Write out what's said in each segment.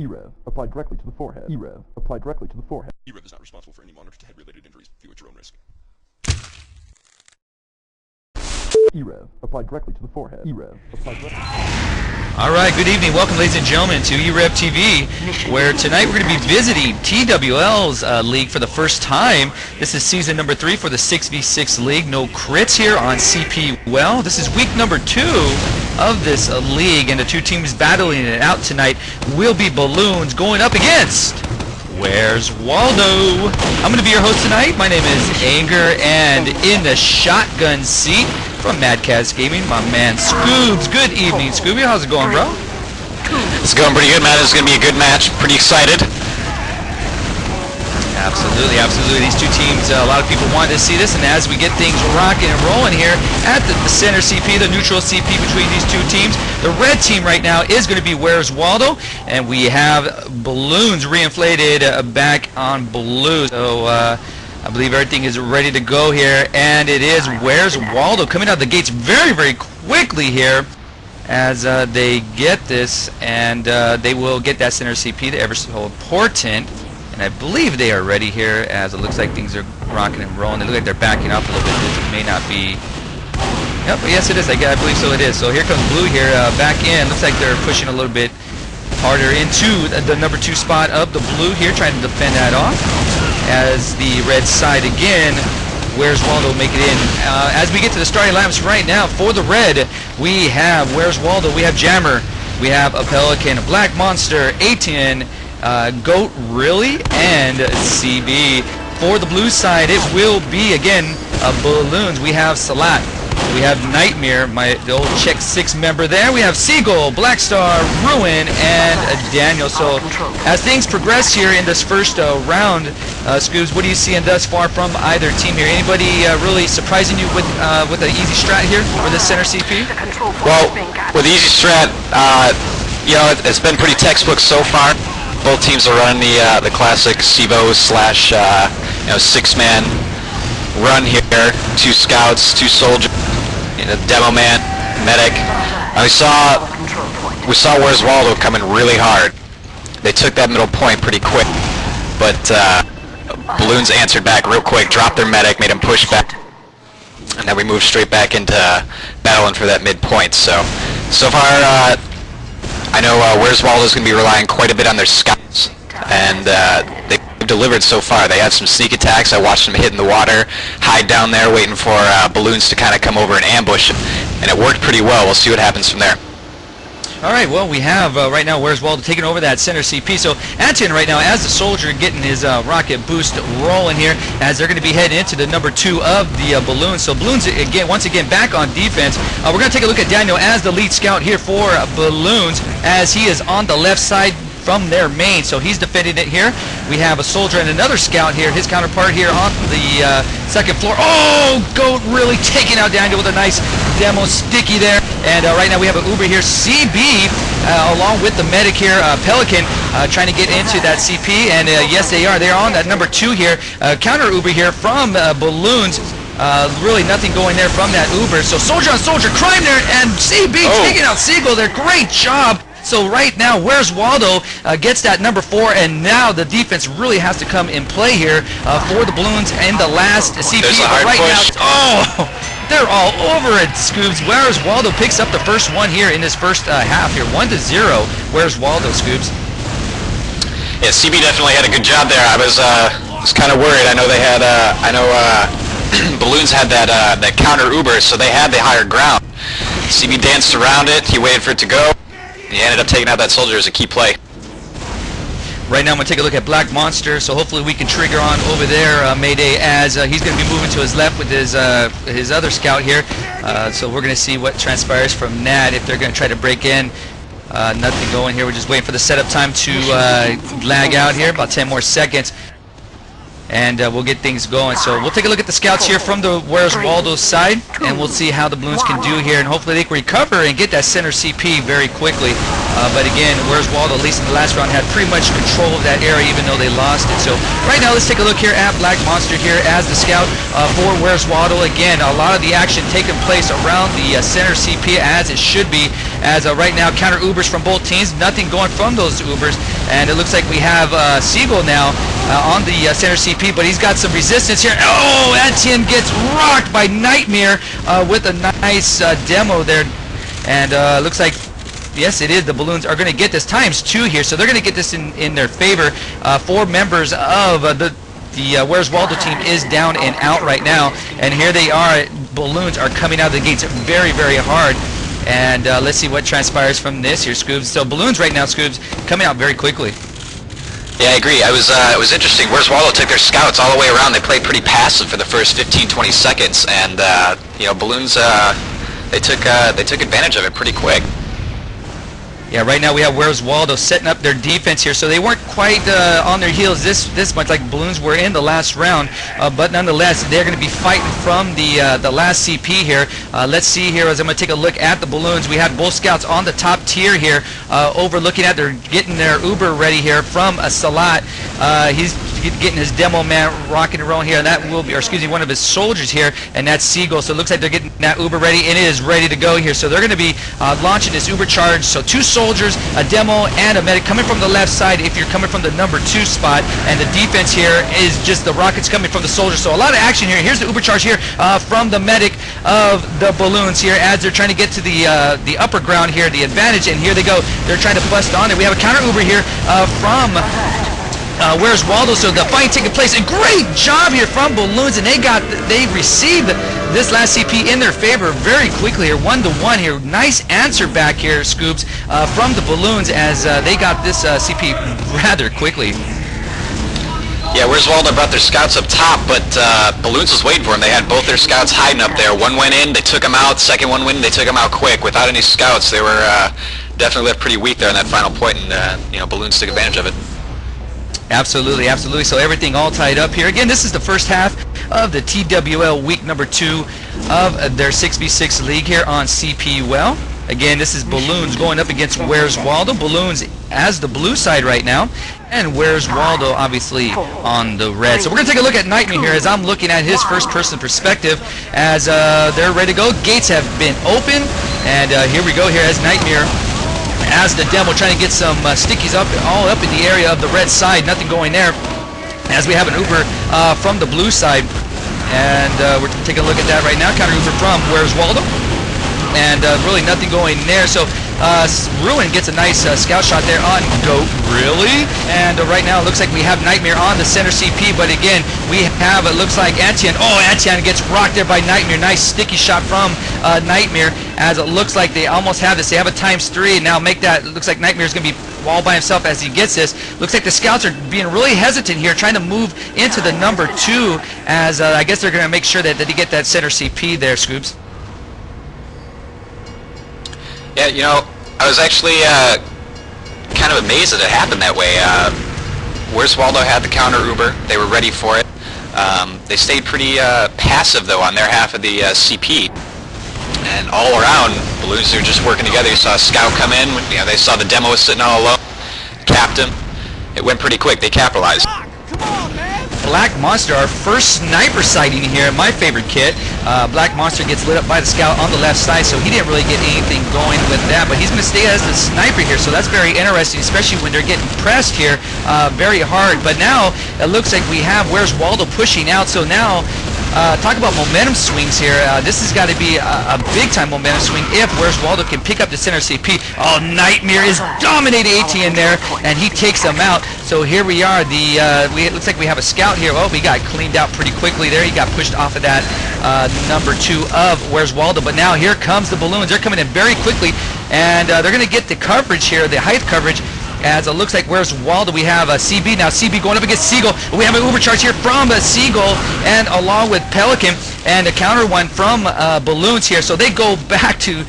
e-rev, applied directly to the forehead. e-rev, applied directly to the forehead. e-rev is not responsible for any monitor-to-head related injuries. View at your own risk. e-rev, applied directly to the forehead. e-rev, applied directly. All right, good evening. Welcome, ladies and gentlemen, to e-rev TV, where tonight we're going to be visiting TWL's league for the first time. This is season number 3 for the 6v6 league. No crits here on CP Well. This is week number 2 of this league, and the two teams battling it out tonight will be Balloons going up against Where's Waldo. I'm going to be your host tonight. My name is Anger, and in the shotgun seat from Mad Cats Gaming, my man Scoobs. Good evening, Scooby. How's it going, bro? It's going pretty good, man. It's going to be a good match. Pretty excited. Absolutely, absolutely. These two teams, a lot of people wanted to see this, and as we get things rocking and rolling here at the center CP, the neutral CP between these two teams, the red team right now is going to be Where's Waldo, and we have Balloons reinflated back on blue. So I believe everything is ready to go here, and it is Where's Waldo coming out the gates very, very quickly here as they get this, and they will get that center CP, the ever so important. And I believe they are ready here, as it looks like things are rocking and rolling. They look like they're backing up a little bit. This may not be... Yep, yes it is. I believe so it is. So here comes blue here back in. Looks like they're pushing a little bit harder into the number 2 spot of the blue here, trying to defend that off. As the red side again, Where's Waldo make it in. As we get to the starting lineups right now for the red, we have Where's Waldo, we have Jammer, we have a Pelican, a Black Monster, A10, Goat Really, and CB. For the blue side, it will be again Balloons. We have Salat, we have Nightmare, the old Check 6 member there. We have Seagull, Black Star, Ruin, and Daniel. So as things progress here in this first round, Scoobs, what are you seeing thus far from either team here? Anybody really surprising you with an easy strat here for the center CP? Well, with easy strat, you know, it's been pretty textbook so far. Both teams are running the classic SIVO slash 6-man run here. 2 scouts, 2 soldiers, demo man, medic. We saw Where's Waldo coming really hard. They took that middle point pretty quick, but Balloons answered back real quick, dropped their medic, made him push back, and then we moved straight back into battling for that midpoint. So far, I know Where's Waldo is going to be relying quite a bit on their scouts, and they've delivered so far. They had some sneak attacks. I watched them hit in the water, hide down there, waiting for Balloons to kind of come over and ambush, and it worked pretty well. We'll see what happens from there. All right, well, we have right now Where's Waldo taking over that center CP. So Anton right now, as the soldier, getting his rocket boost rolling here, as they're going to be heading into the number 2 of the Balloons. So Balloons, once again, back on defense. We're going to take a look at Daniel as the lead scout here for Balloons, as he is on the left side from their main, so he's defending it here. We have a soldier and another scout here, his counterpart here on the second floor. Oh, Goat Really taking out Daniel with a nice demo sticky there. And right now we have an Uber here, CB, along with the medic here, Pelican, trying to get into that CP. And yes, they are. They're on that number 2 here. Counter Uber here from Balloons. Really nothing going there from that Uber. So soldier on soldier, crime there, and CB taking out Seagull there. Great job. So right now, Where's Waldo gets that number 4, and now the defense really has to come in play here for the Balloons in the last CP. There's a hard right push. now, they're all over it, Scoobs. Where's Waldo picks up the first one here in this first half here, 1-0. Where's Waldo, Scoobs? Yeah, CB definitely had a good job there. I was kind of worried. I know they had Balloons had that counter Uber, so they had the higher ground. CB danced around it. He waited for it to go. He ended up taking out that soldier as a key play. Right now I'm going to take a look at Black Monster, so hopefully we can trigger on over there Mayday, as he's going to be moving to his left with his other scout here. So we're going to see what transpires from that, if they're going to try to break in. Nothing going here. We're just waiting for the setup time to lag out here, about 10 more seconds. And we'll get things going. So we'll take a look at the scouts here from the Where's Waldo side, and we'll see how the Balloons can do here, and hopefully they can recover and get that center CP very quickly. But again, Where's Waldo, at least in the last round, had pretty much control of that area, even though they lost it. So right now, let's take a look here at Black Monster here as the scout for Where's Waldo. Again, a lot of the action taking place around the center CP, as it should be, as right now counter Ubers from both teams. Nothing going from those Ubers, And it looks like we have Siegel now on the center CP, but he's got some resistance here. Oh, Etienne gets rocked by Nightmare with a nice demo there. And looks like, yes, it is. The Balloons are going to get this ×2 here, so they're going to get this in their favor. 4 members of the Where's Waldo team is down and out right now, and here they are. Balloons are coming out of the gates very, very hard. And let's see what transpires from this here, Scoobs. So Balloons right now, Scoobs, coming out very quickly. Yeah, I agree. It was interesting. Where's Waldo took their scouts all the way around. They played pretty passive for the first 15-20 seconds, and you know, Balloons they took advantage of it pretty quick. Yeah, right now we have Where's Waldo setting up their defense here, so they weren't quite on their heels this much like Balloons were in the last round, but nonetheless they're going to be fighting from the last CP here. Let's see here as I'm going to take a look at the Balloons. We have both scouts on the top tier here, overlooking at. They're getting their Uber ready here from Salat. He's getting his demo man rocking and rolling here, and that will be, or excuse me, one of his soldiers here, and that's Siegel. So it looks like they're getting that Uber ready, and it is ready to go here. So they're going to be launching this Uber charge. So 2 soldiers, a demo, and a medic coming from the left side if you're coming from the number 2 spot, and the defense here is just the rockets coming from the soldiers. So a lot of action here. Here's the Uber charge here from the medic of the Balloons here as they're trying to get to the upper ground here, the advantage, and here they go. They're trying to bust on it. We have a counter Uber here from Where's Waldo? So the fight taking place, and great job here from Balloons, and they received this last CP in their favor very quickly here, 1-to-1 here. Nice answer back here, Scoops, from the Balloons as they got this CP rather quickly. Yeah, Where's Waldo brought their scouts up top, but Balloons was waiting for them. They had both their scouts hiding up there. One went in, they took them out. Second one went in, they took them out quick. Without any scouts, they were definitely left pretty weak there in that final point, and you know, Balloons took advantage of it. Absolutely, absolutely. So everything all tied up here. Again, this is the first half of the TWL week number 2 of their 6v6 league here on CPUL. Again, this is Balloons going up against Where's Waldo. Balloons as the blue side right now, and Where's Waldo obviously on the red. So we're going to take a look at Nightmare here as I'm looking at his first-person perspective as they're ready to go. Gates have been open, and here we go here as Nightmare as the demo trying to get some stickies all up in the area of the red side. Nothing going there as we have an Uber from the blue side, and we're taking a look at that right now. Counter Uber from Where's Waldo, and really nothing going there. So Ruin gets a nice scout shot there on Goat, really, and right now it looks like we have Nightmare on the center CP, but again we have, it looks like Etienne. Oh, Etienne gets rocked there by Nightmare. Nice sticky shot from Nightmare as it looks like they almost have this. They have a ×3, and now make that, it looks like Nightmare's going to be all by himself as he gets this. Looks like the scouts are being really hesitant here, trying to move into the number 2 as I guess they're going to make sure that they get that center CP there, Scoops. Yeah, you know, I was actually kind of amazed that it happened that way. Where's Waldo had the counter Uber. They were ready for it. They stayed pretty passive, though, on their half of the CP. And all around, Balloons are just working together. You saw a scout come in. You know, they saw the demo was sitting all alone. Capped him. It went pretty quick. They capitalized. Black Monster, our first sniper sighting here, my favorite kit. Black Monster gets lit up by the scout on the left side, so he didn't really get anything going with that, but he's going to stay as the sniper here, so that's very interesting, especially when they're getting pressed here very hard. But now it looks like we have Where's Waldo pushing out, so now talk about momentum swings here. This has got to be a big-time momentum swing if Where's Waldo can pick up the center CP. Oh, Nightmare is dominating ATN there, and he takes him out. So here we are. It looks like we have a scout here. Oh, we got cleaned out pretty quickly there. He got pushed off of that number 2 of Where's Waldo. But now here comes the Balloons. They're coming in very quickly, and they're going to get the coverage here, the height coverage. As it looks like Where's Waldo, we have a CB. Now CB going up against Siegel. We have an Uber charge here from Siegel, and along with Pelican, and a counter one from Balloons here. So they go back to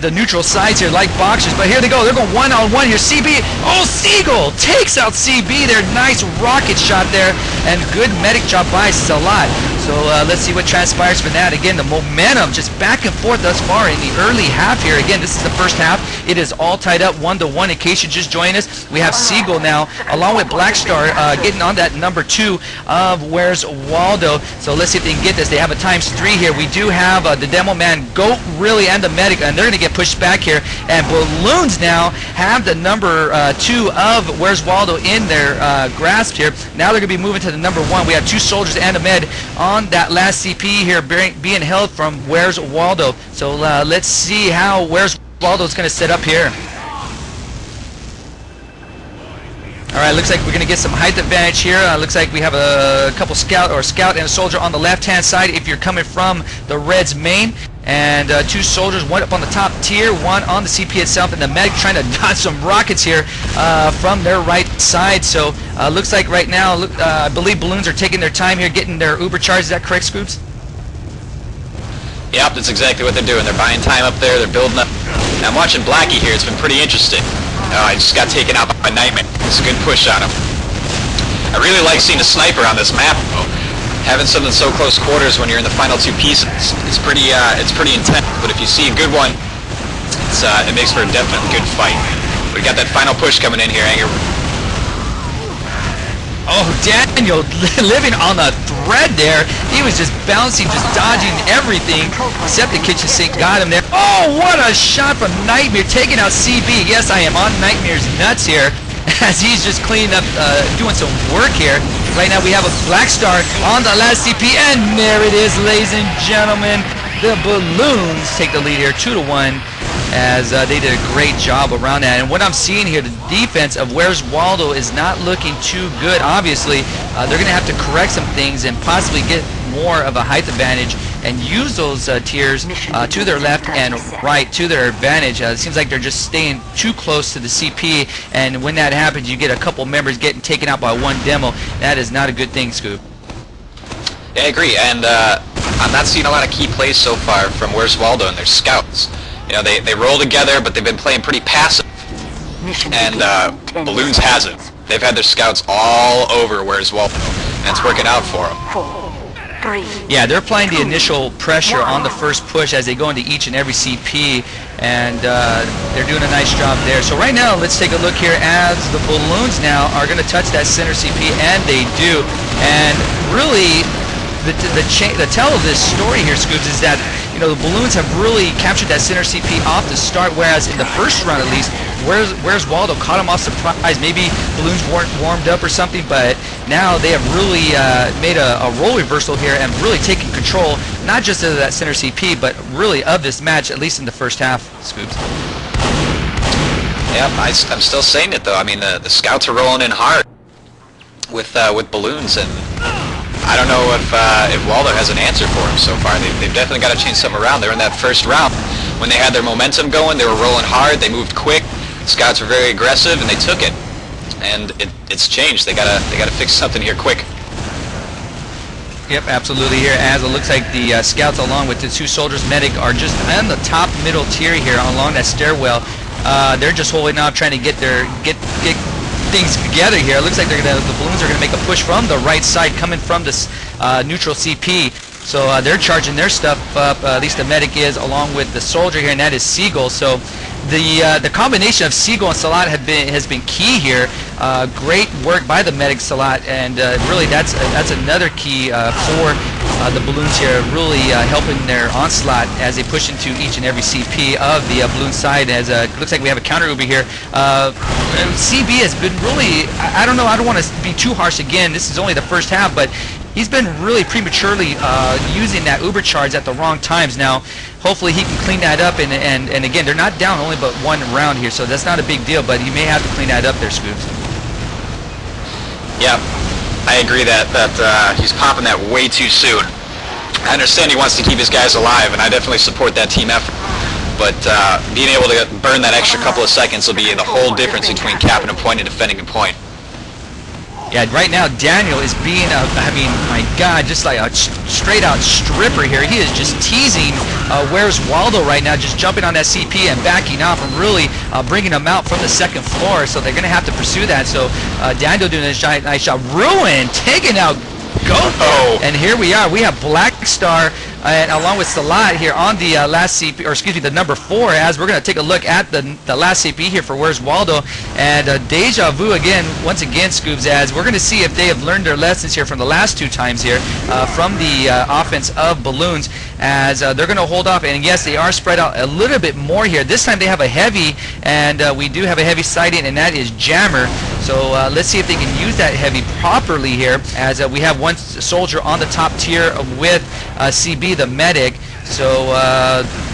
the neutral sides here like boxers. But here they go. They're going one-on-one here. CB. Oh, Siegel takes out CB there. Nice rocket shot there, and good medic job by Salat. So let's see what transpires from that. Again, the momentum just back and forth thus far in the early half here. Again, this is the first half. It is all tied up 1-to-1. In case you just joined us, we have Siegel now, along with Blackstar, getting on that number 2 of Where's Waldo. So let's see if they can get this. They have a ×3 here. We do have the demo man, Goat, really, and the medic, and they're going to get pushed back here. And Balloons now have the number 2 of Where's Waldo in their grasp here. Now they're going to be moving to the number 1. We have 2 soldiers and a med on that last CP here being held from Where's Waldo. So let's see how Where's Waldo is going to set up here. Alright, looks like we're going to get some height advantage here. Looks like we have a couple scout and a soldier on the left-hand side if you're coming from the Reds main. And 2 soldiers, one up on the top tier, one on the CP itself, and the medic trying to dodge some rockets here from their right side. So looks like right now, I believe Balloons are taking their time here, getting their Uber charge. Is that correct, Scoops? Yep, that's exactly what they're doing. They're buying time up there. They're building up. Now I'm watching Blackie here. It's been pretty interesting. I just got taken out by Nightmare. It's a good push on him. I really like seeing a sniper on this map, though. Having something so close quarters when you're in the final 2 pieces, it's pretty intense. But if you see a good one, it makes for a definite good fight. We got that final push coming in here, Anger. Oh, Daniel living on a thread there. He was just bouncing, just dodging everything, except the kitchen sink got him there. Oh, what a shot from Nightmare, taking out CB. Yes, I am on Nightmare's nuts here, as he's just cleaning up, doing some work here. Right now we have a Black Star on the last CP, and there it is, ladies and gentlemen. The Balloons take the lead here, 2-1. As they did a great job around that. And what I'm seeing here, the defense of Where's Waldo is not looking too good. Obviously, they're going to have to correct some things and possibly get more of a height advantage and use those tiers to their left and right to their advantage. It seems like they're just staying too close to the CP, and when that happens, you get a couple members getting taken out by one demo. That is not a good thing, Scoop. Yeah, I agree, and I'm not seeing a lot of key plays so far from Where's Waldo and their scouts. You know, they roll together, but they've been playing pretty passive. And Balloons hasn't. They've had their scouts all over Where's Waldo, and it's working out for them. 4, 3. Yeah, they're applying the initial pressure on the first push as they go into each and every CP, and they're doing a nice job there. So right now, let's take a look here as the Balloons now are going to touch that center CP, and they do. And really, the tell of this story here, Scoops, is that the Balloons have really captured that center CP off the start, whereas in the first round at least, Where's Waldo caught him off surprise. Maybe Balloons weren't warmed up or something, but now they have really made a role reversal here and really taken control, not just of that center CP, but really of this match, at least in the first half, Scoops. Yeah, I'm still saying it, though. I mean, the scouts are rolling in hard with Balloons, and I don't know if Waldo has an answer for him so far. They've definitely got to change something around. They were in that first round. When they had their momentum going, they were rolling hard, they moved quick, scouts were very aggressive, and they took it. And it's changed. They gotta fix something here quick. Yep, absolutely here, as it looks like the scouts along with the 2 soldiers medic are just on the top middle tier here along that stairwell. They're just holding up, trying to get things together here. It looks like the Balloons are going to make a push from the right side coming from this neutral CP. So they're charging their stuff up, at least the medic is, along with the soldier here, and that is Seagull. So the combination of Seagull and Salat has been key here. Great work by the medic Salat, and really that's another key for the Balloons here, really helping their onslaught as they push into each and every CP of the Balloon side. As looks like we have a counter Uber here. CB has been really, I don't know, I don't want to be too harsh again. This is only the first half, but he's been really prematurely using that Uber charge at the wrong times. Now, hopefully he can clean that up, and again, they're not down only but 1 round here, so that's not a big deal, but he may have to clean that up there, Scoops. Yeah, I agree that he's popping that way too soon. I understand he wants to keep his guys alive, and I definitely support that team effort. But being able to burn that extra couple of seconds will be the whole difference between capping a point and defending a point. Yeah, right now Daniel is being I mean, my God, just like a straight-out stripper here. He is just teasing Where's Waldo right now, just jumping on that CP and backing off and really bringing him out from the second floor. So they're going to have to pursue that. So Daniel doing a nice shot. Ruin taking out Goat. Oh. And here we are. We have Black Star and along with Salat here on the last CP, or excuse me, the number 4, as we're going to take a look at the last CP here for Where's Waldo. And deja vu again, once again, Scoobs, as we're going to see if they have learned their lessons here from the last 2 times here from the offense of Balloons, as they're going to hold off. And yes, they are spread out a little bit more here. This time they have a heavy, and we do have a heavy sighting, and that is Jammer. So let's see if they can use that heavy properly here, as we have one soldier on the top tier with CB, the medic. So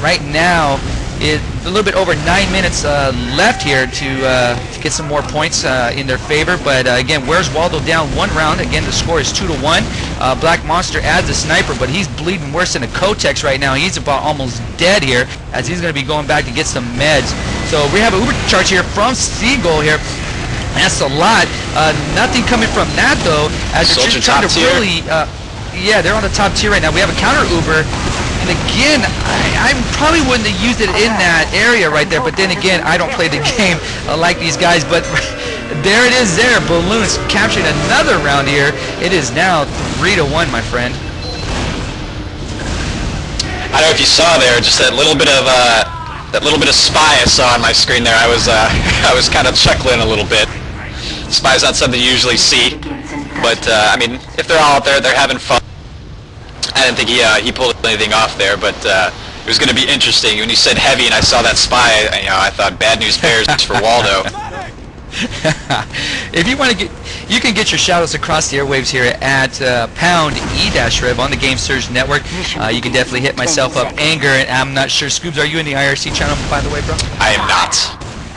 right now, it's a little bit over 9 minutes left here to get some more points in their favor. But again, Where's Waldo down 1 round. Again, the score is 2-1. Black Monster adds a sniper, but he's bleeding worse than a Kotex right now. He's about almost dead here, as he's going to be going back to get some meds. So we have an Uber charge here from Seagull here. That's a lot. Nothing coming from that though, as they're just trying to really, yeah, they're on the top tier right now. We have a counter Uber, and again, I probably wouldn't have used it in that area right there. But then again, I don't play the game like these guys. But there it is. There, Balloons capturing another round here. It is now 3-1, my friend. I don't know if you saw there, just that little bit of spy I saw on my screen there. I was I was kind of chuckling a little bit. Spy's not something you usually see, but I mean, if they're all out there, they're having fun. I didn't think he pulled anything off there, but it was going to be interesting. When you said heavy and I saw that spy, I thought bad news bears for Waldo. If you want to get, you can get your shoutouts across the airwaves here at pound e-rev on the Game Surge Network. You can definitely hit myself up, Anger, and I'm not sure. Scoobs, are you in the IRC channel, by the way, bro? I am not.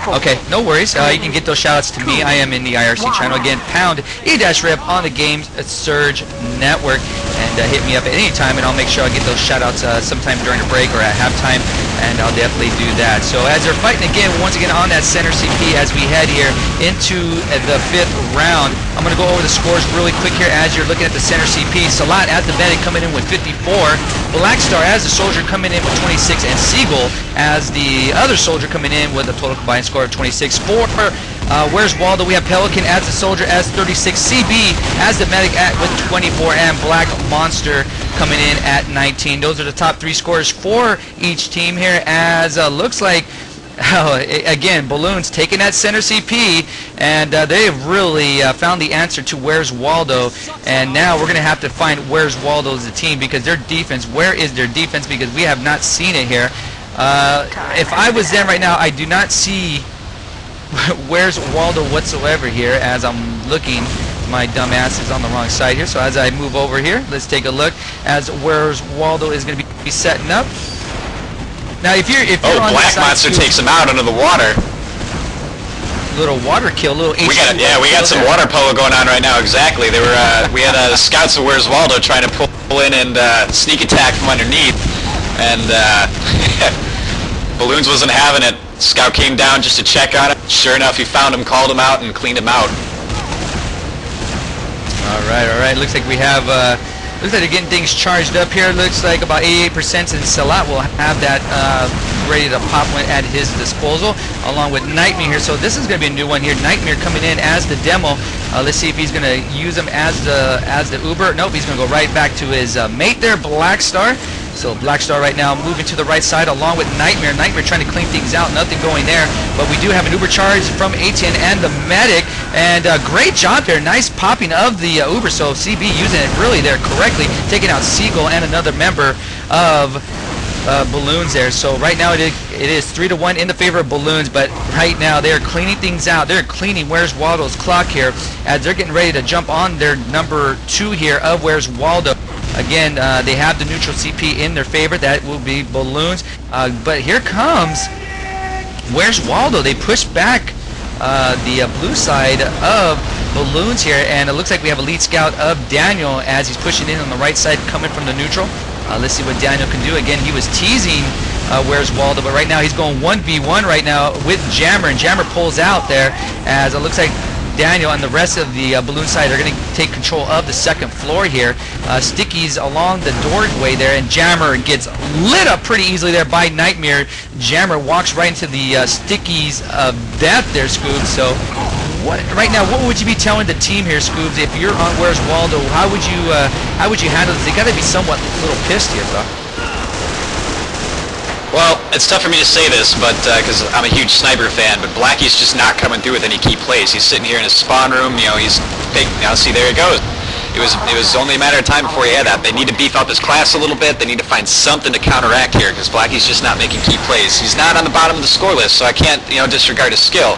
Okay, no worries. You can get those shoutouts to me. I am in the IRC channel. Again, pound e-rev on the Game Surge Network. And hit me up at any time, and I'll make sure I get those shoutouts sometime during a break or at halftime, and I'll definitely do that. So as they're fighting again, once again on that center CP as we head here into the 5th round, I'm going to go over the scores really quick here as you're looking at the center CP. Salat as the medic coming in with 54, Black Star as the soldier coming in with 26, and Seagull as the other soldier coming in with a total combined score of 26. Where's Waldo? We have Pelican as the soldier as 36, CB as the medic with 24, and Black Monster coming in at 19. Those are the top 3 scores for each team here, as looks like, again, Balloons taking that center CP, and they have really found the answer to Where's Waldo, and now we're going to have to find Where's Waldo as a team, because their defense, where is their defense, because we have not seen it here. If I was them right now, I do not see Where's Waldo whatsoever here, as I'm looking. My dumb ass is on the wrong side here, so as I move over here, let's take a look as Where's Waldo is going to be setting up. Now if you're on Black Monster takes him out under the water. Little water kill, little H2. We got some water polo going on right now. Exactly. They were we had scouts of Where's Waldo trying to pull in and sneak attack from underneath, and Balloons wasn't having it. Scout came down just to check on him. Sure enough, he found him, called him out, and cleaned him out. All right. Looks like we have, looks like they're getting things charged up here. Looks like about 88%, and Salat will have that ready to pop one at his disposal, along with Nightmare here. So this is going to be a new one here. Nightmare coming in as the demo. Let's see if he's going to use him as the Uber. Nope, he's going to go right back to his mate there, Black Star. So Black Star right now moving to the right side along with Nightmare. Nightmare trying to clean things out, nothing going there. But we do have an Uber charge from ATN and the medic. And great job there, nice popping of the Uber. So CB using it really there correctly, taking out Seagull and another member of Balloons there. So right now it is 3-1 in the favor of Balloons, but right now they're cleaning things out. They're cleaning Where's Waldo's clock here as they're getting ready to jump on their number 2 here of Where's Waldo. Again, they have the neutral CP in their favor. That will be Balloons. But here comes Where's Waldo. They push back the blue side of Balloons here, and it looks like we have a lead scout of Daniel as he's pushing in on the right side coming from the neutral. Let's see what Daniel can do. Again, he was teasing Where's Waldo, but right now he's going 1v1 right now with Jammer, and Jammer pulls out there as it looks like Daniel and the rest of the balloon side are going to take control of the second floor here. Sticky's along the doorway there, and Jammer gets lit up pretty easily there by Nightmare. Jammer walks right into the Sticky's death there, Scoobs. So right now, what would you be telling the team here, Scoobs, if you're on Where's Waldo? How would you handle this? They got to be somewhat a little pissed here, bro. Well, it's tough for me to say this, but because I'm a huge sniper fan, but Blackie's just not coming through with any key plays. He's sitting here in his spawn room, you know, he's big. Now see, there it goes. It was only a matter of time before he had that. They need to beef up his class a little bit. They need to find something to counteract here, because Blackie's just not making key plays. He's not on the bottom of the score list, so I can't, you know, disregard his skill,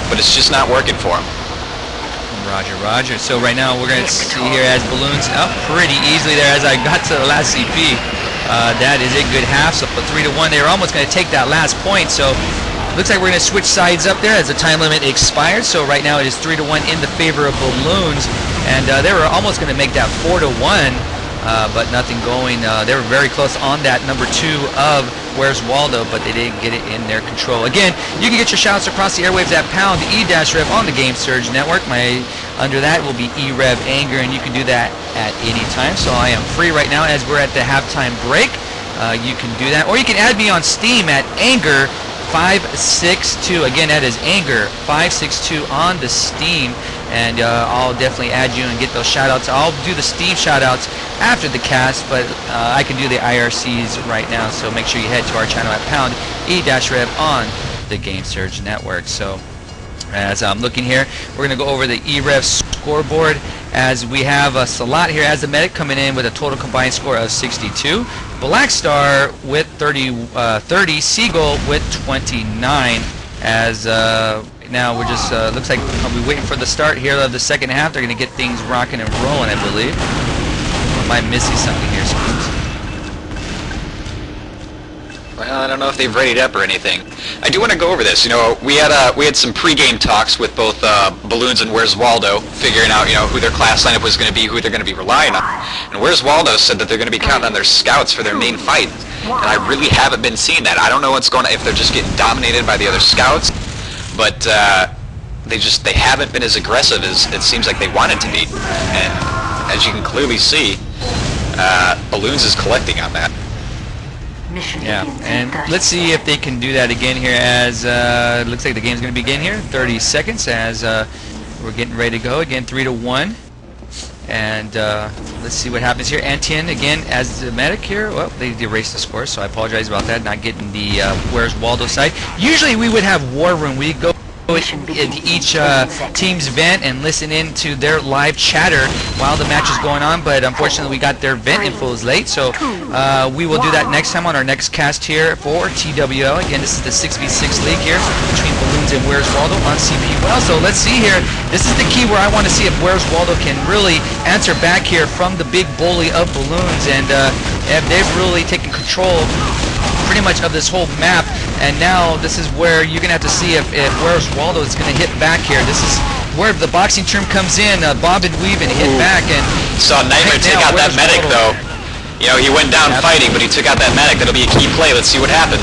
but it's just not working for him. Roger, roger. So right now we're going to see here as Balloons up pretty easily there as I got to the last CP. That is a good half, so 3-1. They were almost going to take that last point, so looks like we're going to switch sides up there as the time limit expired. So right now it is 3-1 in the favor of Balloons, and they were almost going to make that 4-1, but nothing going. They were very close on that number 2 of Where's Waldo, but they didn't get it in their control. Again, you can get your shouts across the airwaves at pound e-rev on the Game Surge Network. Under that will be e-rev anger, and you can do that at any time. So I am free right now as we're at the halftime break. You can do that, or you can add me on Steam at anger 562. Again, that is anger 562 on the Steam, and I'll definitely add you and get those shout-outs. I'll do the Steam shout-outs after the cast, but I can do the IRCs right now, so make sure you head to our channel at pound e-rev on the Game Surge Network. So as I'm looking here, we're going to go over the e-rev scoreboard as we have Salat here as the medic coming in with a total combined score of 62. Black Star with 30, Seagull with 29. As now we're just looks like I'll be waiting for the start here of the second half. They're going to get things rocking and rolling, I believe. Or am I missing something here, Scoops? Well, I don't know if they've readied up or anything. I do want to go over this. You know, we had some pre-game talks with both Balloons and Where's Waldo, figuring out, you know, who their class lineup was going to be, who they're going to be relying on. And Where's Waldo said that they're going to be counting on their scouts for their main fight, and I really haven't been seeing that. I don't know what's going on, if they're just getting dominated by the other scouts, but they haven't been as aggressive as it seems like they wanted to be. And as you can clearly see, Balloons is collecting on that. Yeah, and let's see if they can do that again here as it looks like the game's going to begin here. 30 seconds as we're getting ready to go. Again, 3-1. And let's see what happens here. Antien again as the medic here. Well, they erased the score, so I apologize about that. Not getting the Where's Waldo side. Usually we would have War Room. We go in each team's vent and listen in to their live chatter while the match is going on, but unfortunately we got their vent infos late, so we will do that next time on our next cast here for TWL. Again, this is the 6v6 league here between Balloons and Where's Waldo on CP. Well, so let's see here. This is the key where I want to see if Where's Waldo can really answer back here from the big bully of Balloons, and if they've really taken control pretty much of this whole map. And now this is where you're going to have to see if Where's Waldo is going to hit back here. This is where the boxing term comes in, bob and weave and hit back. And saw Nightmare take out that medic though. You know, he went down fighting, but he took out that medic. That'll be a key play. Let's see what happened.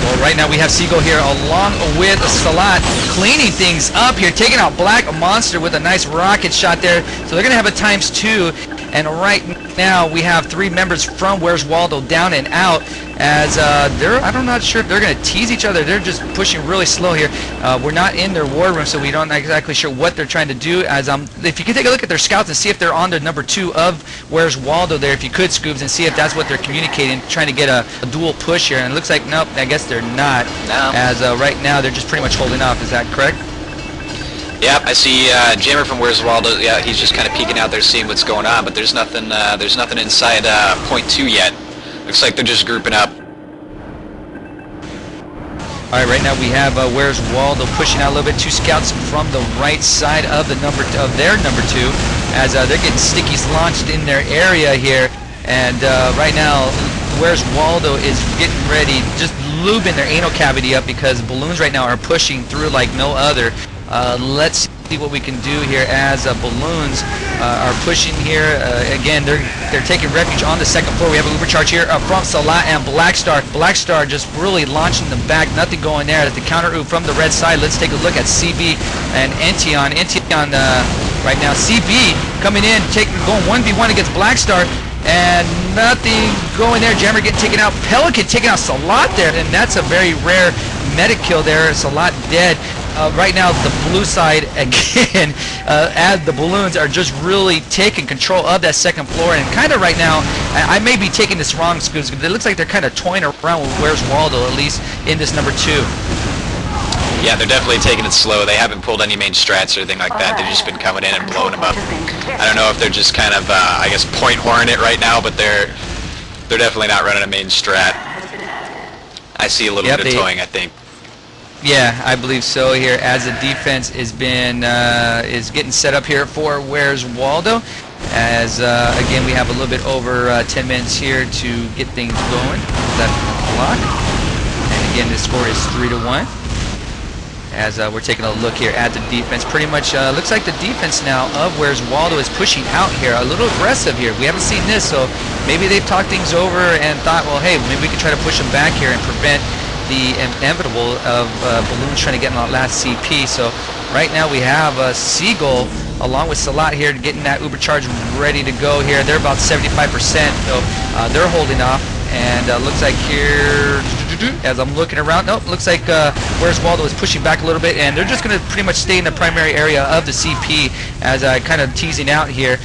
Well, right now we have Seagull here along with Salat cleaning things up here, taking out Black Monster with a nice rocket shot there. So they're going to have a ×2. And right now we have 3 members from Where's Waldo down and out as I'm not sure if they're going to tease each other. They're just pushing really slow here. We're not in their war room, so we don't exactly sure what they're trying to do. As if you could take a look at their scouts and see if they're on their number 2 of Where's Waldo there, if you could, Scoobs, and see if that's what they're communicating, trying to get a dual push here. And it looks like, nope, I guess they're not. No. As right now they're just pretty much holding off. Is that correct? Yep, I see Jammer from Where's Waldo. Yeah, he's just kind of peeking out there, seeing what's going on, but there's nothing inside ×2 yet. Looks like they're just grouping up. All right, right now we have Where's Waldo pushing out a little bit. 2 scouts from the right side of their number 2, as they're getting stickies launched in their area here. And right now, Where's Waldo is getting ready, just lubing their anal cavity up because Balloons right now are pushing through like no other. Let's see what we can do here as Balloons are pushing here. Again, they're taking refuge on the second floor. We have an overcharge here from Salat and Black Star. Black Star just really launching them back. Nothing going there. At the counter from the red side. Let's take a look at CB and Ention. Ention right now. CB coming in, going 1v1 against Black Star. And nothing going there. Jammer getting taken out. Pelican taking out Salat there, and that's a very rare medic kill there. Salat dead. right now the blue side again, as the balloons are just really taking control of that second floor, and kind of right now, I may be taking this wrong, Scoops, but it looks like they're kind of toying around with Where's Waldo, at least in this number 2. Yeah, they're definitely taking it slow. They haven't pulled any main strats or anything like that. They've just been coming in and blowing them up. I don't know if they're just kind of, I guess, point horning it right now, but they're definitely not running a main strat. I see a little bit of towing, I think. Yeah, I believe so here, as the defense is getting set up here for Where's Waldo. As again, we have a little bit over 10 minutes here to get things going. Left clock, and again, the score is 3-1. As we're taking a look here at the defense, pretty much looks like the defense now of Where's Waldo is pushing out here, a little aggressive here. We haven't seen this, so maybe they've talked things over and thought, well, hey, maybe we can try to push them back here and prevent the inevitable of Balloons trying to get in that last CP. So right now we have Seagull along with Salat here getting that Uber charge ready to go here. They're about 75%, so they're holding off. And looks like here, as I'm looking around, nope, looks like Where's Waldo is pushing back a little bit, and they're just going to pretty much stay in the primary area of the CP, as kind of teasing out here.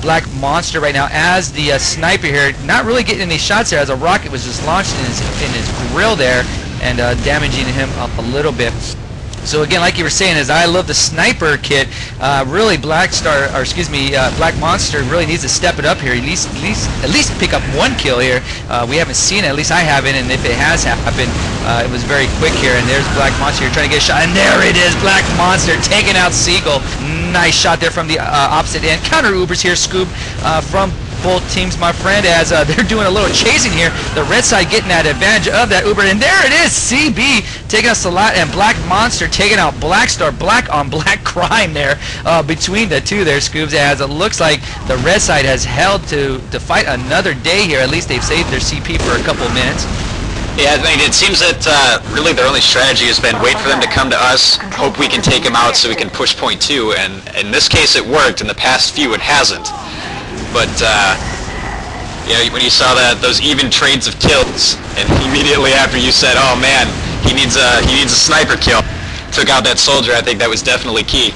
Black Monster right now as the sniper here, not really getting any shots there, as a rocket was just launched in his grill there, and damaging him up a little bit. So again, like you were saying, is I love the sniper kit. Really, Black Monster really needs to step it up here. At least pick up 1 kill here. We haven't seen it. At least I haven't. And if it has happened, it was very quick here. And there's Black Monster here trying to get a shot. And there it is, Black Monster taking out Seagull. Nice shot there from the opposite end. Counter Ubers here, Scoob, from both teams, my friend, as they're doing a little chasing here. The red side getting that advantage of that Uber, and there it is, CB taking out Salat, and Black Monster taking out Black Star. Black on black crime there between the two there, Scoobs, as it looks like the red side has held to fight another day here. At least they've saved their CP for a couple of minutes. Yeah, I mean, it seems that really their only strategy has been wait for them to come to us, hope we can take them out so we can push point 2, and in this case it worked. In the past few it hasn't. But when you saw those even trades of kills, and immediately after you said, "Oh man, he needs a sniper kill," took out that soldier, I think that was definitely key.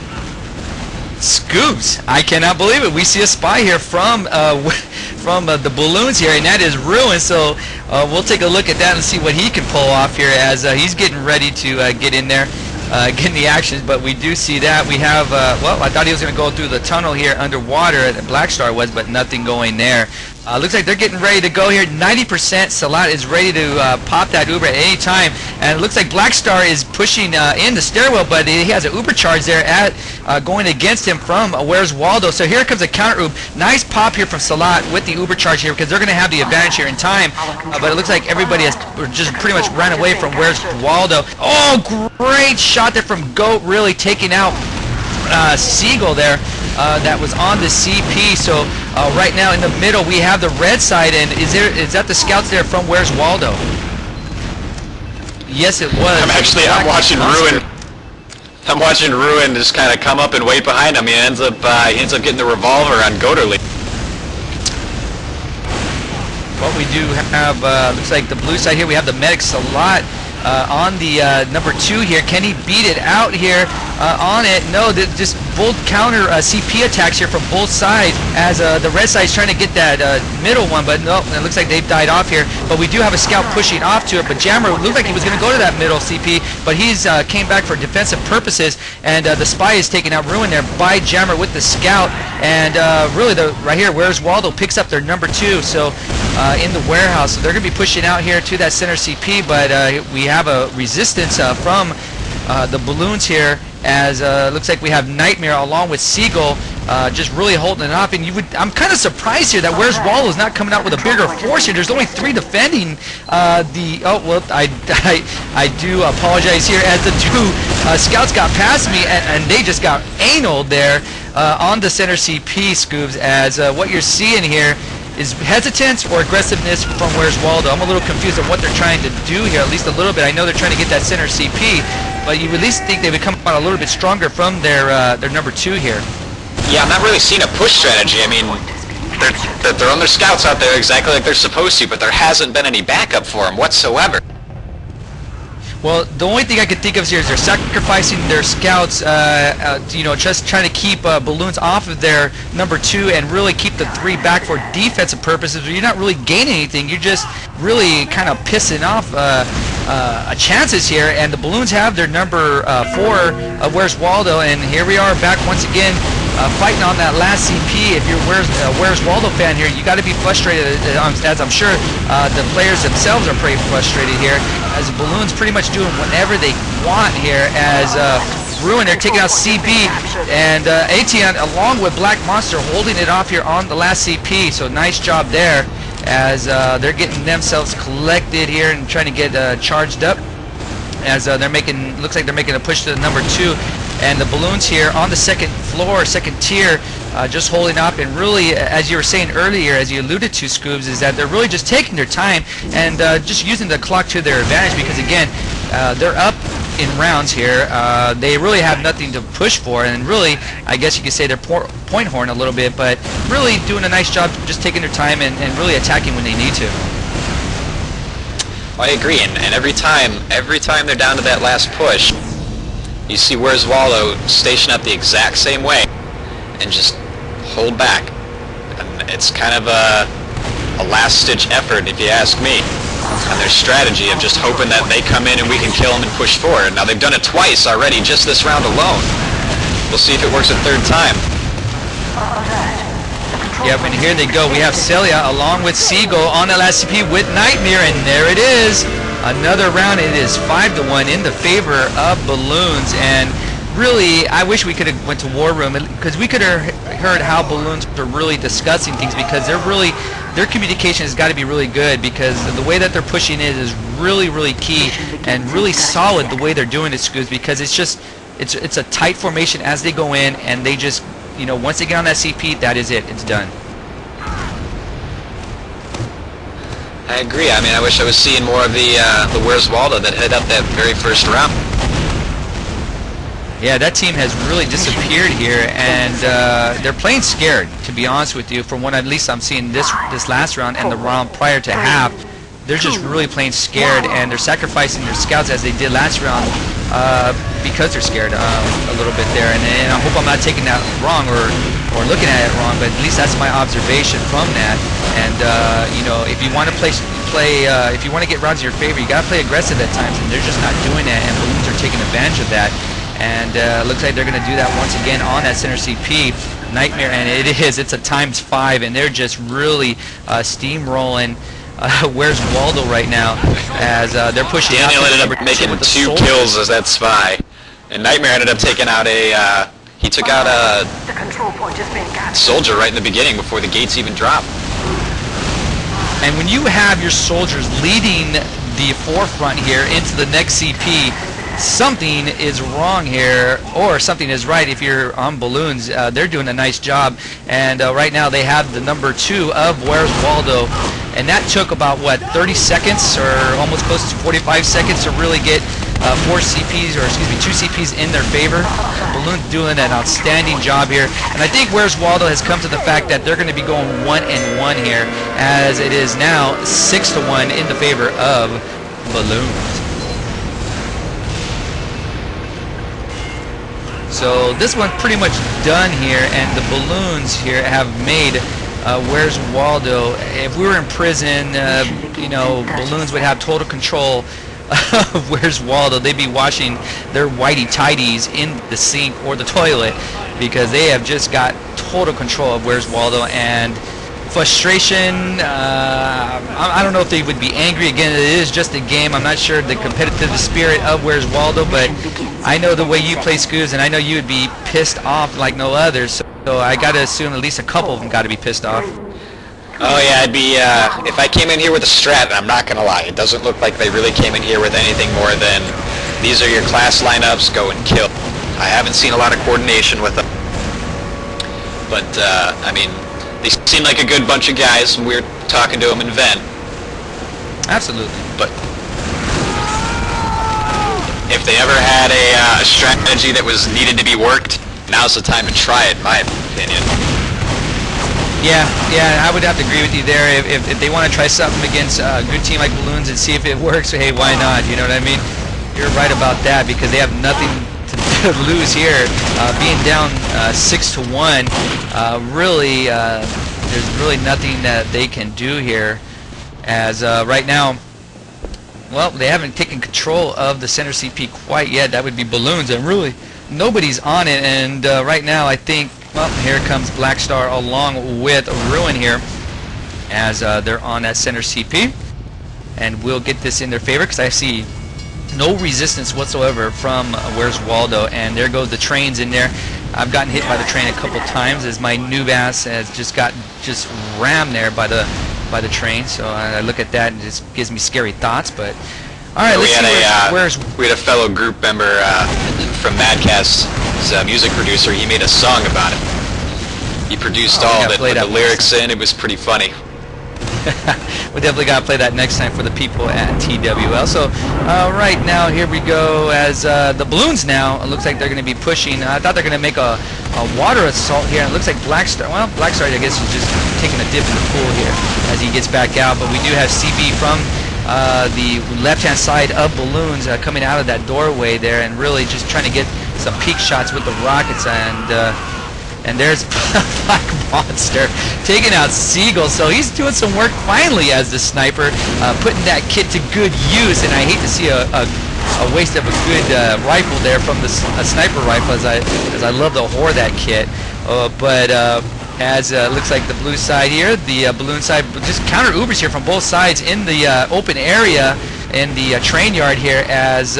Scoops, I cannot believe it. We see a spy here from the Balloons here, and that is Ruin. So we'll take a look at that and see what he can pull off here, as he's getting ready to get in there. Getting the actions, but we do see that we have, well, I thought he was going to go through the tunnel here underwater, Black Star was, but nothing going there. Looks like they're getting ready to go here. 90% Salat is ready to pop that Uber at any time, and it looks like Black Star is pushing in the stairwell, but he has an Uber charge there at going against him from Where's Waldo. So here comes a counter Uber. Nice pop here from Salat with the Uber charge here, because they're going to have the advantage here in time, but it looks like everybody has just pretty much ran away from Where's Waldo. Oh, great shot there from Goat, really taking out Seagull there. That was on the CP. So right now in the middle we have the red side, and is that the scouts there from Where's Waldo? Yes, it was. I'm watching Ruin. I'm watching Ruin just kind of come up and wait behind him. He ends up getting the revolver on Goaterly. What we do have, looks like the blue side here, we have the medic Salat on the number 2 here. Can he beat it out here on it? No, just both counter CP attacks here from both sides, as the red side is trying to get that middle one, but no, it looks like they've died off here. But we do have a scout pushing off to it, but Jammer looked like he was going to go to that middle CP, but he's came back for defensive purposes, and the spy is taking out Ruin there by Jammer with the scout, and really right here, Where's Waldo picks up their number 2, so in the warehouse. So they're going to be pushing out here to that center CP, but we have a resistance from the Balloons here, as looks like we have Nightmare along with Seagull just really holding it up. And I'm kind of surprised here that Where's Waldo is not coming out with a bigger force here. There's only 3 defending I do apologize here, as the 2 scouts got past me, and they just got anal there on the center CP, Scoobs, as what you're seeing here is hesitance or aggressiveness from Where's Waldo. I'm a little confused on what they're trying to do here, at least a little bit. I know they're trying to get that center CP, but you at least think they would come out a little bit stronger from their number 2 here. Yeah, I'm not really seeing a push strategy. I mean, they're throwing their scouts out there exactly like they're supposed to, but there hasn't been any backup for them whatsoever. Well, the only thing I could think of here is they're sacrificing their scouts, you know, just trying to keep balloons off of their number 2 and really keep the 3 back for defensive purposes. You're not really gaining anything. You're just really kind of pissing off chances here. And the balloons have their number 4, Where's Waldo, and here we are back once again. Fighting on that last CP. If you're Where's Waldo fan here, you got to be frustrated, as I'm sure the players themselves are pretty frustrated here, as the balloons pretty much doing whatever they want here, as Ruin are taking out CB, and ATN along with Black Monster holding it off here on the last CP. So nice job there, as they're getting themselves collected here and trying to get charged up, as they're making, looks like they're making a push to the number 2. And the balloons here on the second floor, second tier, just holding up. And really, as you were saying earlier, as you alluded to, Scoobs, is that they're really just taking their time and just using the clock to their advantage, because again, they're up in rounds here. They really have nothing to push for, and really, I guess you could say they're point horn a little bit, but really doing a nice job just taking their time and really attacking when they need to. I agree, and every time they're down to that last push, you see Where's Waldo station up the exact same way and just hold back. And it's kind of a last-ditch effort, if you ask me. And their strategy of just hoping that they come in and we can kill them and push forward. Now, they've done it twice already, just this round alone. We'll see if it works a third time. Yep, and here they go. We have Celia along with Seagull on the last CP with Nightmare, and there it is. Another round. It is 5-1 in the favor of Balloons, and really, I wish we could have went to War Room, because we could have heard how Balloons are really discussing things, because they're really, their communication has got to be really good, because the way that they're pushing it is really, really key and really solid the way they're doing it, Scoobs, because it's just, it's a tight formation as they go in, and they just, you know, once they get on that CP, that is it. It's done. I agree. I mean, I wish I was seeing more of the Where's Waldo that headed up that very first round. Yeah, that team has really disappeared here, and they're playing scared, to be honest with you. From what at least I'm seeing this last round and the round prior to half, they're just really playing scared, and they're sacrificing their scouts as they did last round because they're scared a little bit there. And I hope I'm not taking that wrong or looking at it wrong, but at least that's my observation from that. And you know, if you want to if you want to get rounds in your favor, you got to play aggressive at times, and they're just not doing that, and Balloons are taking advantage of that. And looks like they're going to do that once again on that center CP. Nightmare, and it's a ×5, and they're just really steamrolling Where's Waldo right now, as they're pushing out. Daniel ended up making 2 kills as that spy, and Nightmare ended up taking out he took out a soldier right in the beginning before the gates even dropped. And when you have your soldiers leading the forefront here into the next CP, something is wrong here, or something is right if you're on Balloons. They're doing a nice job, and right now they have the number 2 of Where's Waldo, and that took about, what, 30 seconds, or almost close to 45 seconds to really get 2 CPs in their favor. Balloons doing an outstanding job here, and I think Where's Waldo has come to the fact that they're going to be going 1-1 here, as it is now 6-1 in the favor of Balloons. So this one's pretty much done here, and the Balloons here have made Where's Waldo. If we were in prison, you know, Balloons would have total control of Where's Waldo. They'd be washing their whitey-tidies in the sink or the toilet, because they have just got total control of Where's Waldo. And frustration, I don't know if they would be angry. Again, it is just a game. I'm not sure the competitive spirit of Where's Waldo, but I know the way you play Scoobs, and I know you would be pissed off like no others. So I got to assume at least a couple of them got to be pissed off. Oh yeah, I'd be, if I came in here with a strat, and I'm not going to lie, it doesn't look like they really came in here with anything more than, these are your class lineups, go and kill. I haven't seen a lot of coordination with them. But, I mean, they seem like a good bunch of guys, and we were talking to them in Vent. Absolutely. But if they ever had a strategy that was needed to be worked, now's the time to try it, in my opinion. Yeah, I would have to agree with you there. If they want to try something against a good team like Balloons and see if it works, hey, why not? You know what I mean? You're right about that because they have nothing to lose here. Being down 6-1, really, there's really nothing that they can do here. As right now, well, they haven't taken control of the center CP quite yet. That would be Balloons, and really nobody's on it. And right now, I think, well, here comes Black Star along with Ruin here, as they're on that center CP, and we'll get this in their favor because I see no resistance whatsoever from Where's Waldo, and there goes the trains in there. I've gotten hit by the train a couple times as my noob ass has just got rammed there by the train. So I look at that and it just gives me scary thoughts. But all right, let's see we had a fellow group member from Madcast, he's a music producer. He made a song about it. He produced all of it, put the lyrics in. It was pretty funny. We definitely got to play that next time for the people at TWL. So right now, here we go as the Balloons now. It looks like they're going to be pushing. I thought they're going to make a water assault here. It looks like Black Star, well, Black Star, I guess, is just taking a dip in the pool here as he gets back out. But we do have CB from the left-hand side of Balloons coming out of that doorway there and really just trying to get some peak shots with the rockets. And there's Black Monster taking out Seagull. So he's doing some work finally as the sniper, putting that kit to good use. And I hate to see a waste of a good rifle there from a sniper rifle, as I love to whore that kit. But as looks like the blue side here, the Balloon side, just counter Ubers here from both sides in the open area in the train yard here, as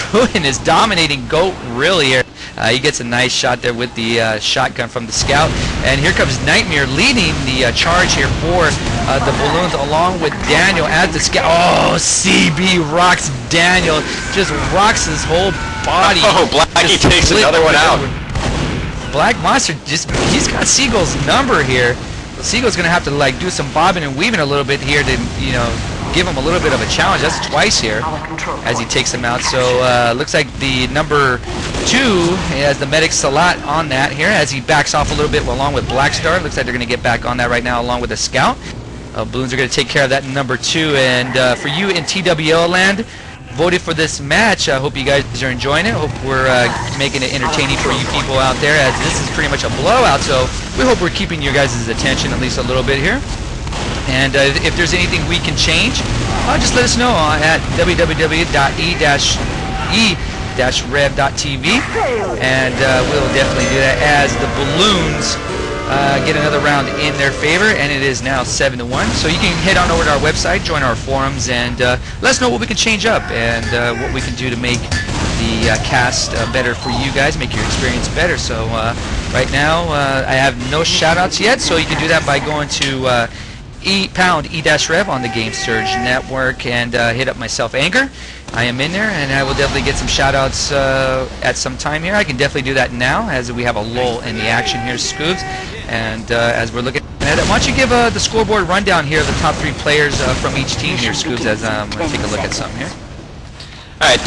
Ruin is dominating Goat really here. He gets a nice shot there with the shotgun from the scout. And here comes Nightmare leading the charge here for the Balloons along with Daniel as the scout. Oh, CB rocks Daniel. Just rocks his whole body. Oh, Blackie takes another one out. Black Monster, he's got Seagull's number here. Seagull's going to have to like do some bobbing and weaving a little bit here to, you know, give him a little bit of a challenge. That's twice here as he takes him out. So looks like the number 2 has the medic Salat on that here as he backs off a little bit along with Black Star. Looks like they're going to get back on that right now along with the scout. Balloons are going to take care of that number 2. And for you in TWL land, voted for this match. I hope you guys are enjoying it. Hope we're making it entertaining for you people out there, as this is pretty much a blowout. So we hope we're keeping your guys' attention at least a little bit here. And if there's anything we can change, just let us know at www.e-rev.tv, and we'll definitely do that as the Balloons get another round in their favor, and it is now 7-1. So you can head on over to our website, join our forums, and let us know what we can change up and what we can do to make the cast better for you guys, make your experience better. So right now I have no shout-outs yet, so you can do that by going to E-rev on the Game Surge network and hit up myself Anchor. I am in there, and I will definitely get some shout-outs at some time here. I can definitely do that now as we have a lull in the action here, Scoobs. And as we're looking at it, why don't you give the scoreboard rundown here of the top 3 players from each team here, Scoobs, as I'm going to take a look at something here. Alright,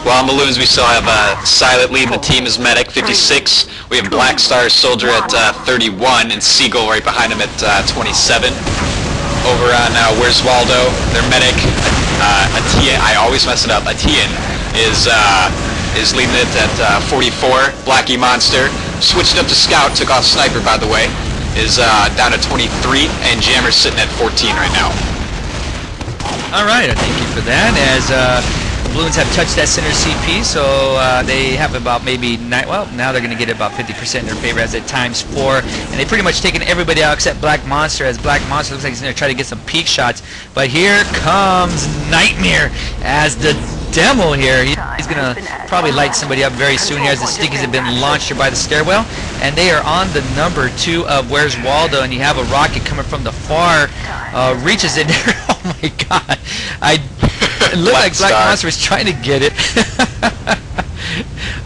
well, on Balloons we still have Silent leading the team as medic, 56. We have Black Star Soldier at 31, and Seagull right behind him at 27. Over on Where's Waldo, their medic, Atian, I always mess it up, Atian is leading it at 44. Blackie Monster switched up to Scout, took off Sniper by the way, is down at 23, and Jammer's sitting at 14 right now. Alright, thank you for that. As Balloons have touched that center CP, so they have about maybe 9, well, now they're going to get about 50% in their favor as at times 4, and they've pretty much taken everybody out except Black Monster, as Black Monster looks like he's going to try to get some peak shots. But here comes Nightmare as the demo here. He's going to probably light somebody up very soon here as the stickies have been launched here by the stairwell, and they are on the number 2 of Where's Waldo, and you have a rocket coming from the far reaches in there. Oh my god, it looked like Black Monster was trying to get it.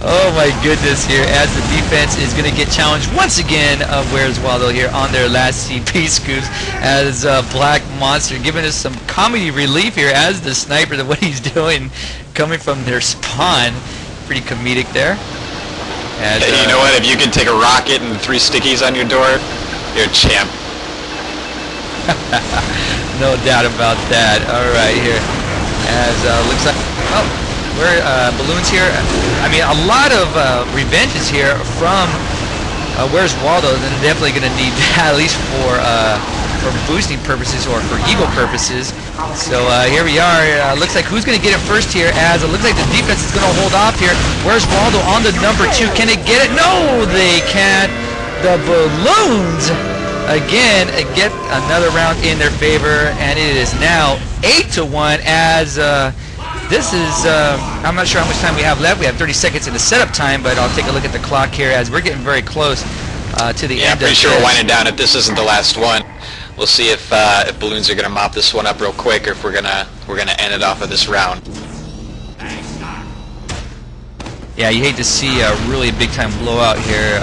Oh my goodness here, as the defense is going to get challenged once again of Where's Waldo here on their last CP, Scoops, as Black Monster giving us some comedy relief here as the sniper, what he's doing coming from their spawn. Pretty comedic there. As, hey, you know what, if you can take a rocket and 3 stickies on your door, you're a champ. No doubt about that. Alright here. As looks like, oh, Where Balloons here. I mean, a lot of revenges here from Where's Waldo. Then definitely going to need that, at least for boosting purposes or for eagle purposes. So here we are. Looks like who's going to get it first here, as it looks like the defense is going to hold off here. Where's Waldo on the number 2? Can it get it? No, they can't. The Balloons again get another round in their favor, and it is now 8-1 as this is I'm not sure how much time we have left. We have 30 seconds in the setup time, but I'll take a look at the clock here as we're getting very close to the end. Yeah, I'm pretty of sure this. we're winding down if this isn't the last one. We'll see if Balloons are gonna mop this one up real quick, or if we're gonna end it off of this round. Yeah, you hate to see a really big time blowout here,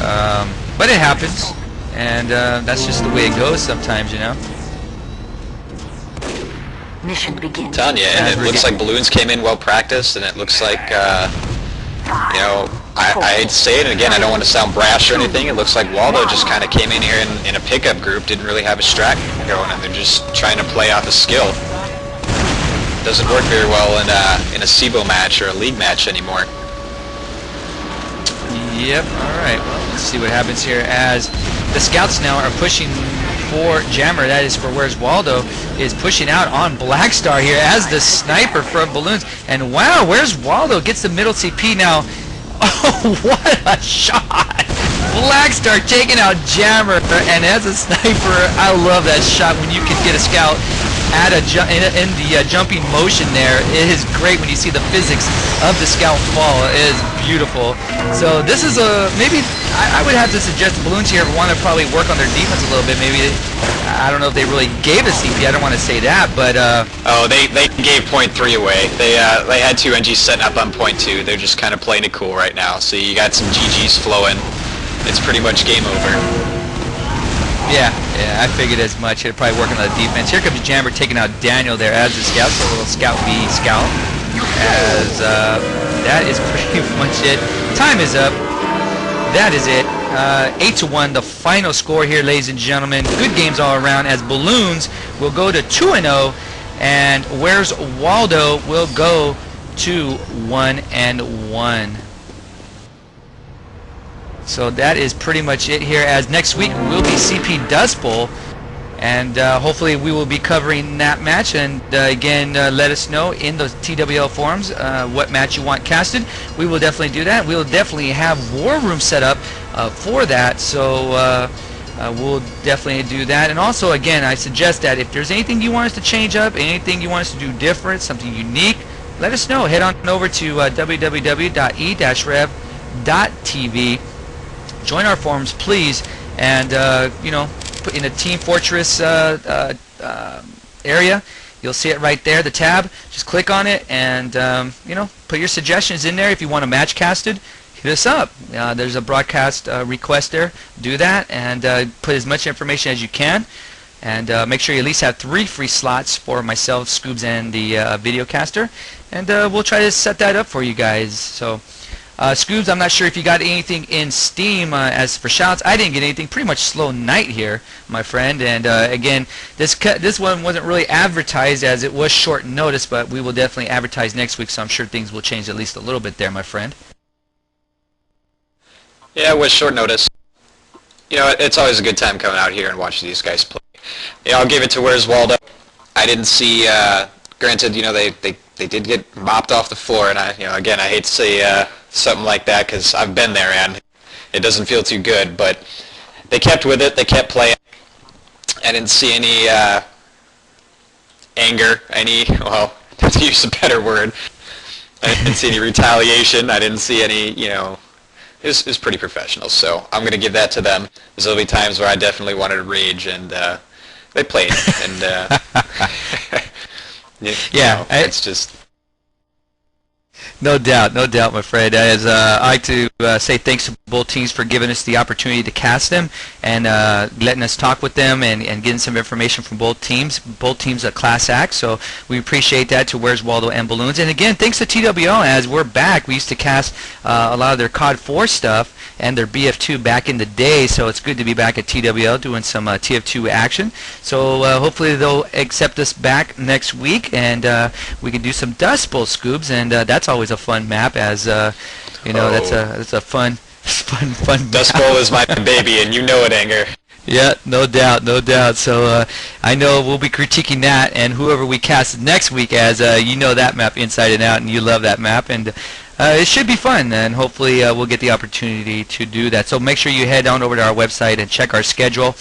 but it happens, and that's just the way it goes sometimes, you know. Mission begins. I'm telling you, and it looks like Balloons came in well practiced, and it looks like you know, I hate to say it, and again, I don't want to sound brash or anything. It looks like Waldo just kind of came in here in a pickup group, didn't really have a strat going, and they're just trying to play off a skill. Doesn't work very well in a SIBO match or a league match anymore. Yep, alright, well, let's see what happens here as the scouts now are pushing for Jammer, that is for Where's Waldo, is pushing out on Black Star here as the sniper from Balloons. And wow, Where's Waldo gets the middle CP now. Oh, what a shot! Black Star taking out Jammer, and as a sniper, I love that shot when you can get a scout at in the jumping motion there. It is great when you see the physics of the scout fall. It is beautiful. So this is maybe I would have to suggest the Balloons here want to probably work on their defense a little bit. Maybe I don't know if they really gave a CP. I don't want to say that, but oh, they gave point 3 away. They had 2 NGs setting up on point 2. They're just kind of playing it cool right now. So you got some GGs flowing. It's pretty much game over. Yeah, I figured as much. It'd probably work on the defense. Here comes Jammer taking out Daniel there as the scout. So a little scout v scout. As that is pretty much it. Time is up. That is it. 8-1, the final score here, ladies and gentlemen. Good games all around, as Balloons will go to 2-0, and Where's Waldo will go to 1-1. So that is pretty much it here, as next week will be CP Dust Bowl, and hopefully we will be covering that match. And again, let us know in the TWL forums what match you want casted. We will definitely do that. We will definitely have War Room set up for that, so we'll definitely do that. And also, again, I suggest that if there's anything you want us to change up, anything you want us to do different, something unique, let us know. Head on over to www.e-rev.tv. Join our forums, please, and you know, put in a Team Fortress area. You'll see it right there, the tab. Just click on it, and you know, put your suggestions in there. If you want a match casted, hit us up. There's a broadcast request there. Do that, and put as much information as you can. And make sure you at least have 3 free slots for myself, Scoobs, and the videocaster. And we'll try to set that up for you guys. So. Scoobs, I'm not sure if you got anything in Steam as for shouts. I didn't get anything. Pretty much slow night here, my friend. And again, this one wasn't really advertised, as it was short notice, but we will definitely advertise next week, so I'm sure things will change at least a little bit there, my friend. Yeah, it was short notice. You know, it's always a good time coming out here and watching these guys play. Yeah, I'll give it to Where's Waldo. I didn't see, granted, you know, they did get mopped off the floor, and you know, again, I hate to say something like that, because I've been there and it doesn't feel too good, but they kept with it, they kept playing. I didn't see any anger, well, to use a better word, I didn't see any retaliation, I didn't see any, you know, it was pretty professional, so I'm going to give that to them. There'll be times where I definitely wanted to rage, and they played, and yeah, it's just... No doubt, my friend. As I like to say thanks to both teams for giving us the opportunity to cast them, and letting us talk with them, and getting some information from both teams. Both teams are class acts, so we appreciate that, to Where's Waldo and Balloons. And again, thanks to TWL, as we're back. We used to cast a lot of their COD 4 stuff, and their BF2 back in the day, so it's good to be back at TWL doing some TF2 action. So hopefully they'll accept us back next week, and we can do some Dust Bowl scoobs, and that's always a fun map, as you know, that's a fun Dust map. Bowl is my baby, and you know it, Anger. Yeah, no doubt, no doubt. So I know we'll be critiquing that, and whoever we cast next week, as you know that map inside and out, and you love that map, and it should be fun, and hopefully we'll get the opportunity to do that. So make sure you head on over to our website and check our schedule.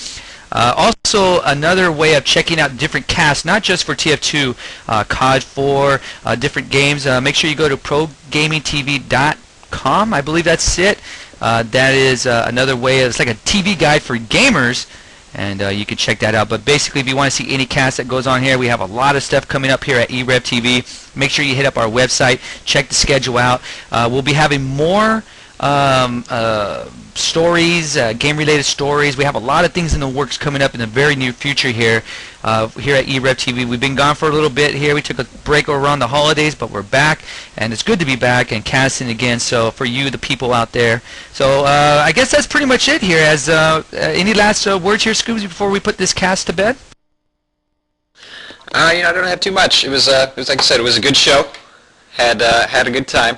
Also, another way of checking out different casts, not just for TF2, COD 4, different games, make sure you go to progamingtv.com, I believe that's it. That is another way. It's like a TV guide for gamers, and you can check that out. But basically, if you want to see any cast that goes on here, we have a lot of stuff coming up here at e-rev TV. Make sure you hit up our website, check the schedule out. We'll be having more stories, game-related stories. We have a lot of things in the works coming up in the very near future here here at e-rev TV. We've been gone for a little bit here. We took a break around the holidays, but we're back, and it's good to be back and casting again. So for you, the people out there. So I guess that's pretty much it here. As any last words here, Scoobs, before we put this cast to bed? You know, I don't have too much. It was like I said, it was a good show. Had a good time.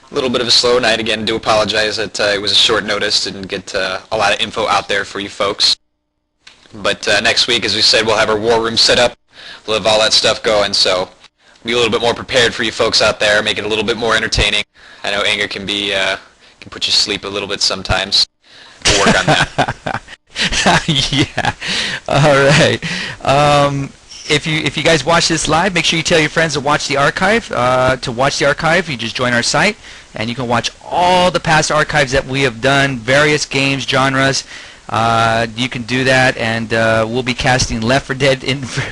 A little bit of a slow night. Again, do apologize that it was a short notice, didn't get a lot of info out there for you folks. But next week, as we said, we'll have our war room set up. We'll have all that stuff going, so be a little bit more prepared for you folks out there, make it a little bit more entertaining. I know anger can be can put you to sleep a little bit sometimes. We'll work on that. Yeah. All right. If you guys watch this live, make sure you tell your friends to watch the archive. To watch the archive, you just join our site, and you can watch all the past archives that we have done, various games, genres. You can do that, and we'll be casting Left 4 Dead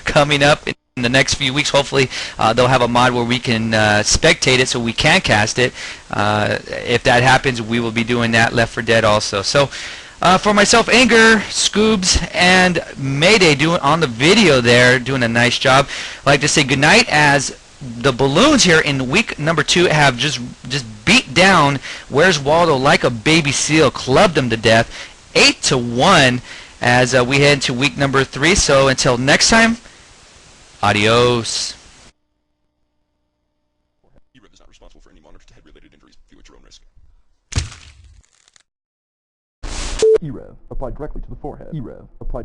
coming up in the next few weeks. Hopefully, they'll have a mod where we can spectate it, so we can cast it. If that happens, we will be doing that, Left 4 Dead also. So. For myself, Anger, Scoobs, and Mayday on the video there, doing a nice job. I'd like to say goodnight, as the Balloons here in week number 2 have just beat down Where's Waldo like a baby seal, clubbed them to death, 8-1, as we head into week number 3. So until next time, adios. e-rev is not responsible for any monitor to head-related injuries. View at your own risk. e-rev applied directly to the forehead. e-rev applied